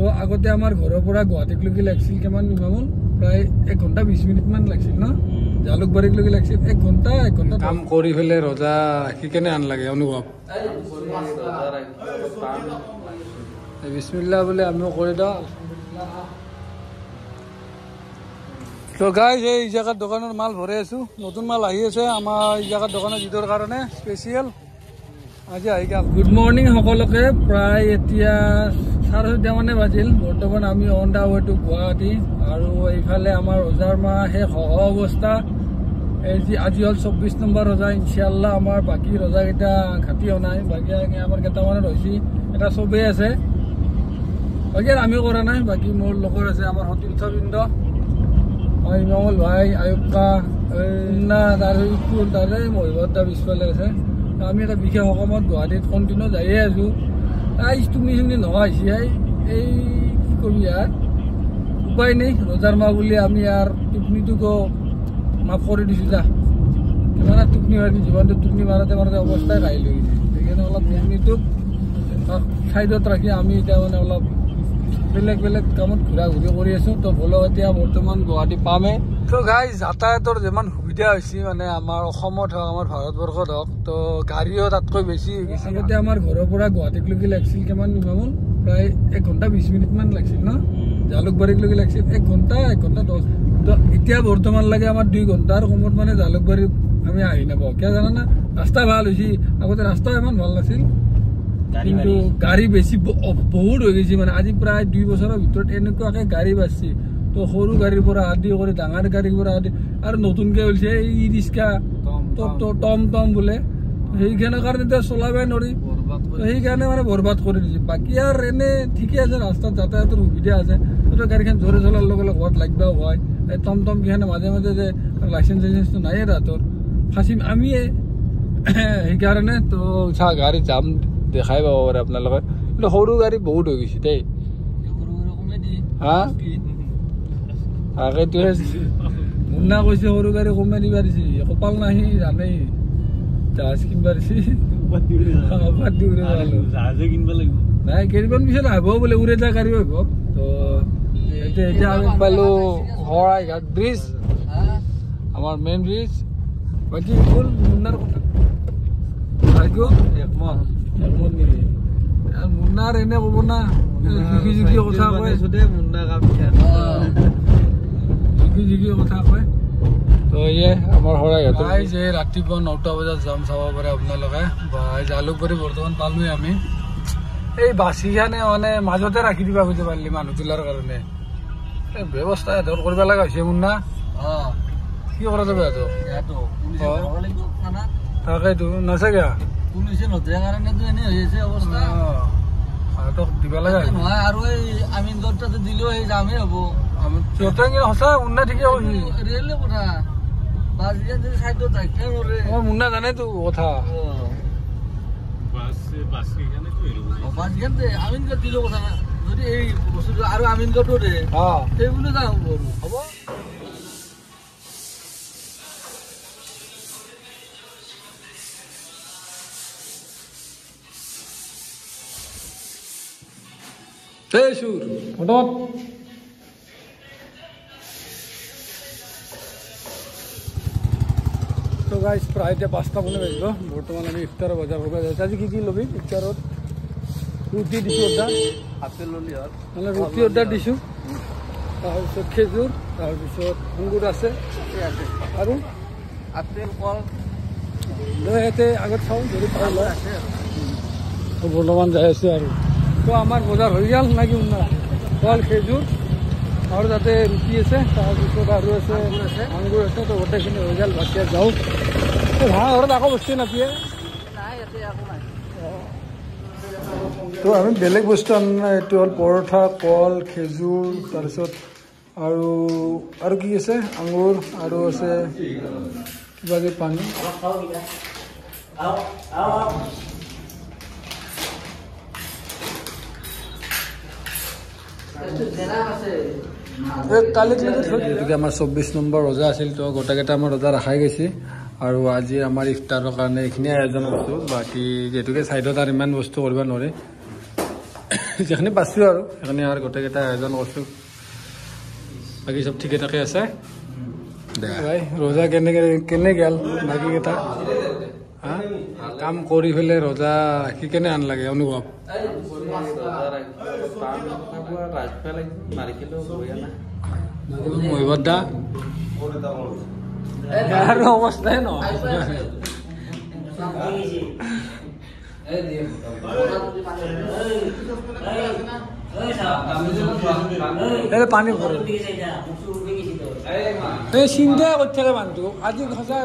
তো আগতে আমাৰ ঘৰৰ পৰা গুৱাহাটীলৈকে লাগিছিল কিমান মামুল প্ৰায় 1 ঘণ্টা 20 মিনিটমান লাগিছিল ন জালুকবাৰীলৈকে লাগিছিল 1 ঘণ্টা কাম কৰি ফেলে ৰজা কি কেনে আন লাগে অনুভৱ বিসমিল্লাহ বলে আমিও কৰি দাও তো গাইজ এই জায়গার দোকানের মাল ভরে আছো নতুন মাল আহি আছে আমার এই জায়গার দোকানের ঈদর কারণে স্পেশাল আজি আহি গেল গুড মর্নিং সকলকে প্রায় এতিয়া 4:30 মানে বাজিল বর্তমান আমি on the way to Guwahati আৰু এইফালে আমাৰ ৰজাৰ মাহ শেষ হোৱা অৱস্থা আজি হল 24 নম্বৰ ৰজা ইনশাআল্লাহ আমাৰ বাকি ৰজা কেইটা ঘাটি নাই বাকি আমাৰ কেইটামানৰ হৈছে এটা চবেই আছে বাকি আমিও কৰা নাই বাকি মোৰ লগৰ আছে আমাৰ সতীৰ্থবৃন্দ ইমামুল ভাই আয়ুবকা না তাৰে মহিবতা পিছফালে আছে আমি এটা বিশেষ সকামত গুৱাহাটীত কণ্টিনিউ যায়ে আছো তুমি নহয় এই কি কবি ইয়াৰ উপায় নেই ৰজাৰ মা বুলি আমি আৰ টুকনিটোকো মাফ কৰি দিছো যা কিমান টুকনি মাৰি জীৱনটো টুকনি মাৰোতে মাৰোতে অৱস্থাই ঘাই লৈ গৈছে সেইকাৰণে অলপ টুকনিটোক চাইডত ৰাখি আমি এতিয়া মানে অলপ বেলেগ বেলেগ কামত ঘূৰা ঘূৰি কৰি আছো তো বলো এতিয়া বৰ্তমান গুৱাহাটী পামে তো গাইজ যাতায়াতৰ যিমান সুবিধা হৈছে মানে আমাৰ অসমত হওক আমাৰ ভাৰতবৰ্ষত হওক তো গাড়ীও তাতকৈ বেছি হৈ গৈছে আগতে আমাৰ ঘৰৰ পৰা গুৱাহাটীলৈকে লাগিছিল কিমান মামুল প্ৰায় 1 ঘণ্টা 20 মিনিটমান লাগিছিল ন জালুকবাৰীলৈকে লাগিছিল 1 ঘণ্টা 10 তো এতিয়া বৰ্তমান লাগে আমাৰ 2 ঘণ্টাৰ কমত মানে জালুকবাৰী আমি আহি নাপাওঁ কিয় জানা না ৰাস্তা ভাল হৈছে আগতে ৰাস্তা ইমান ভাল নাছিল কিন্তু গাড়ী বেছি বহুত হৈ গৈছে মানে আজি প্ৰায় 2 বছৰৰ ভিতৰত এনেকুৱাকে গাড়ী বাঢ়িছে তো সৰু গাড়ীৰ পৰা আদি কৰি ডাঙৰ গাড়ীৰ পৰা আদি আৰু নতুনকে ওলছে ই ৰিক্সা টম বোলে সেইখনৰ কাৰণে এতিয়া চলাবই নোৱাৰি সেইকাৰণে মানে বৰবাদ কৰি দিছে বাকী আৰু এনে ঠিকে আছে ৰাস্তাত যাতায়াতৰ সুবিধা আছে তো গাড়ীখন জোৰে চলাৰ লগে লগে ঘৰত লাগবাও হয় এই টম কেইখনে মাজে মাজে যে লাইচেন্সটো নাইয়ে তাহাঁতৰ ফাঁচিম আমিয়ে সেইকাৰণে তো গাড়ী যাম দেখাই পাব পাৰে আপোনালোকে কিন্তু সৰু গাড়ী বহুত হৈ গৈছে দেই হা আগেটোহে মুন্না কৈছে সৰু গাড়ী কমে দিবা দিছে কপাল নাহি জানেই জাহাজ কিনবা দিছে নাই কেইদিনমান পিছত আহিব বোলে উৰে যা গাড়ী আহিব তো এতিয়া আমি পালো শৰাইঘাট ব্ৰিজ আমাৰ মেইন ব্ৰিজ বাকী হ'ল মুন্নাৰ কথা একমত নেকি মুন্নাৰ এনে ক'ব না জুকি কথা কয় মুন্না জুকি কথা কয় তো ইয়ে আমাৰ শৰাইঘাটৰ যে ৰাতিপুৱা 9টা বজাত যাম চাব পাৰে আপোনালোকে বা জালুকবাৰী বৰ্তমান পালোৱে আমি এই বাছিখানে মানে মাজতে ৰাখি দিবা খুজিব পাৰিলি মানুহ তোলাৰ কাৰণে ব্যৱস্থা এহঁতৰ কৰিব লগা হৈছে মুন্না কি কৰা যাব তাকেইতো নাচাগে পুলিচে নধৰে কাৰণেতো এনে হৈ আছে অৱস্থা দিব লাগে নহয় আৰু এই আমিন দত্ততে দিলেও সেই যামেই হ'ব সিহঁতে সঁচা মুন্না ঠিকে ৰেলে কথা মুন্না জানেতো কথা আমিনগড় দিলেও কথা না যদি এই বস্তুটো আৰু আমিনগড়টো দে সেইবুলি যাওঁ হ'ব Hey, sure. What on? So guys, प्राय 5টা বলে বাজিব বর্তমান আমি ইফতার বাজার করব আজি কি লবি ইফতারত রুটি দিছো ওটা আপেল ললি আর মানে রুটি ওটা দিছো তাৰপিছত খেজুৰ তাৰপিছত আঙুৰ আছে আৰু আপেল কল লয়তে আগত চাও যদি পাই লয় আছে তো বৰ্তমান যাই আছে আৰু তো আমাৰ বজাৰ হৈ গেল নাকি না কল খেজুৰ আৰু তাতে ৰুটি আছে তাৰপিছত আৰু আছে আঙুৰ আছে তো গোটেইখিনি হৈ গেল বাকি যাওঁ ভাড়া ঘৰত আকৌ বস্তু নাপায় তো আমি বেলেগ বস্তু আন এইটো হ'ল পৰঠা কল খেজুৰ তাৰপিছত আৰু কি আছে আঙুৰ আৰু আছে কিবা যে পানী গতিকে আমাৰ 24 নম্বৰ ৰজা আছিল তো গোটেইকেইটা আমাৰ ৰজা ৰখাই গৈছে আৰু আজি আমাৰ ইফতাৰৰ কাৰণে এইখিনি আয়োজন কৰিছোঁ বাকী যিহেতুকে চাইডত আৰু ইমান বস্তু কৰিব নোৱাৰে যেখানে পাইছোঁ আৰু সেইখিনি আৰু গোটেইকেইটা আয়োজন কৰিছোঁ বাকী চব ঠিকে ঠাকে আছে ভাই ৰোজা কেনে গেল বাকীকেইটা হা কাম কৰি পেলাই ৰোজা কি কেনে আন লাগে অনুভৱ মহিবত দা আৰু অৱস্থাই নহয় পানী চিন্তা কৰি থাকে মানুহটো আজি সঁচাই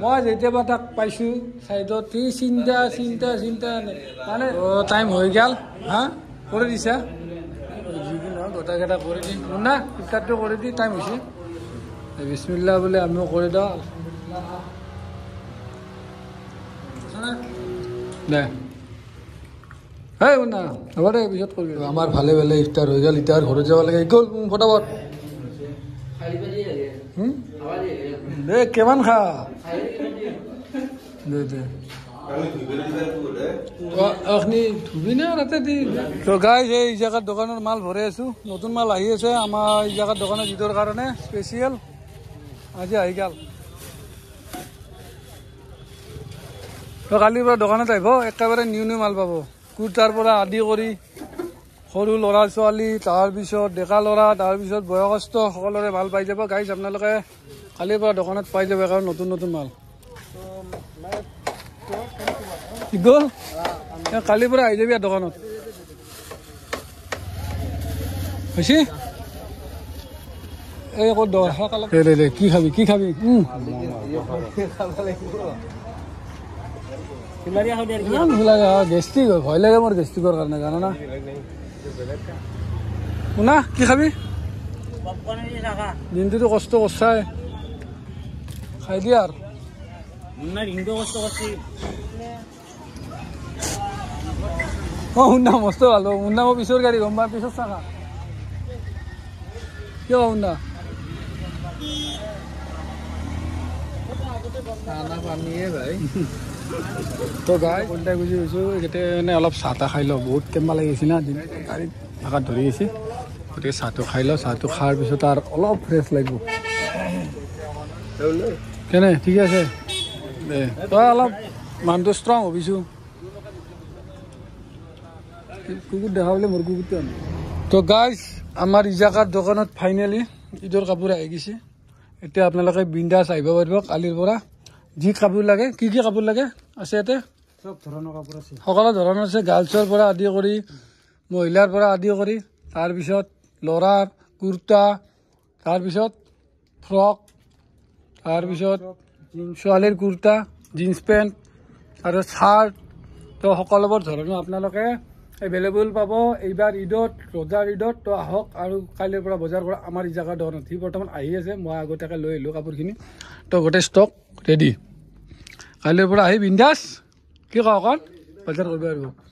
মই যেতিয়াবা তাক পাইছোঁ চাইডত সি চিন্তা মানে টাইম হৈ গ'ল হা কৰি দিছা যিকোনো গোটেইকেইটা কৰি দিম না ইফতাৰটো কৰি দি টাইম হৈছে বিছমিল্লাহ বোলে আমিও কৰি দিওঁ দে হেই শুনা হ'ব দে পিছত কৰিবি আমাৰ ভালে ভালে ইফতাৰ হৈ গ'ল এতিয়া ঘৰত যাব লাগে গ'ল ফটাফট দে কিমান খা দে দে আপুনি ধুবি না তাতে দি গাইজ এই জেগাত দোকানৰ মাল ভৰাই আছোঁ নতুন মাল আহি আছে আমাৰ এই জেগাত দোকানত ঈদৰ কাৰণে স্পেচিয়েল আজি আহি গ'ল কালিৰ পৰা দোকানত আহিব একেবাৰে নিউ মাল পাব কুৰ্তাৰ পৰা আদি কৰি সৰু ল'ৰা ছোৱালী তাৰপিছত ডেকা ল'ৰা তাৰপিছত বয়সস্থ সকলোৰে ভাল পাই যাব গাইজ আপোনালোকে কালিৰ পৰা দোকানত পাই যাব কাৰণ নতুন মাল গ'ল কালিৰ পৰা আহি যাবি দোকানত হৈছে এই ক'ত কি খাবি গেষ্টিক হয় ভয় লাগে মোৰ গেষ্টিকৰ কাৰণে জানা না শুনা কি খাবি দিনটোতো কষ্ট কৰছাই খাই দিয়া আৰু শুনা মস্ত ভাল শুনা মই পিছৰ গাড়ী গম পাই পিছত চাকা কিয় শুনা পানীয়ে ভাই তো গাই কলটাই বুজি গৈছোঁ এইকেইটা মানে অলপ চাহ তাহ খাই লওঁ বহুত কেম্বা লাগিছে না দিন গাড়ীত ভাগাত ধৰি গৈছে গতিকে চাহটো খাই লওঁ চাহটো খোৱাৰ পিছত আৰু অলপ ফ্ৰেছ লাগিব কেনে ঠিকে আছে দে তই অলপ মানুহটো ষ্ট্ৰং হবিছোঁ কুকুৰ দেখা পালে মোৰ কুকুৰটো আনো তো গাইজ আমাৰ ইজাকাৰ দোকানত ফাইনেলি ঈদৰ কাপোৰ আহি গৈছে এতিয়া আপোনালোকে বিন্দাছ আহিব পাৰিব কালিৰ পৰা যি কাপোৰ লাগে কি কাপোৰ লাগে আছে ইয়াতে চব ধৰণৰ কাপোৰ আছে সকলো ধৰণৰ আছে গাৰ্লছৰ পৰা আদি কৰি মহিলাৰ পৰা আদি কৰি তাৰপিছত ল'ৰাৰ কুৰ্তা তাৰপিছত ফ্ৰক তাৰপিছত ছোৱালীৰ কুৰ্তা জিন্স পেণ্ট আৰু চাৰ্ট তো সকলোবোৰ ধৰণৰ আপোনালোকে এভেইলেবল পাব এইবাৰ ঈদত ৰোজাৰ ঈদত তো আহক আৰু কাইলৈৰ পৰা বজাৰ কৰা আমাৰ এই জেগাৰ দোকানত সি বৰ্তমান আহি আছে মই আগতীয়াকৈ লৈ আহিলোঁ কাপোৰখিনি তো গোটেই ষ্টক ৰেডি কাইলৈৰ পৰা আহি বিন্দাছ কি কওঁ অকণ বজাৰ কৰিব পাৰিব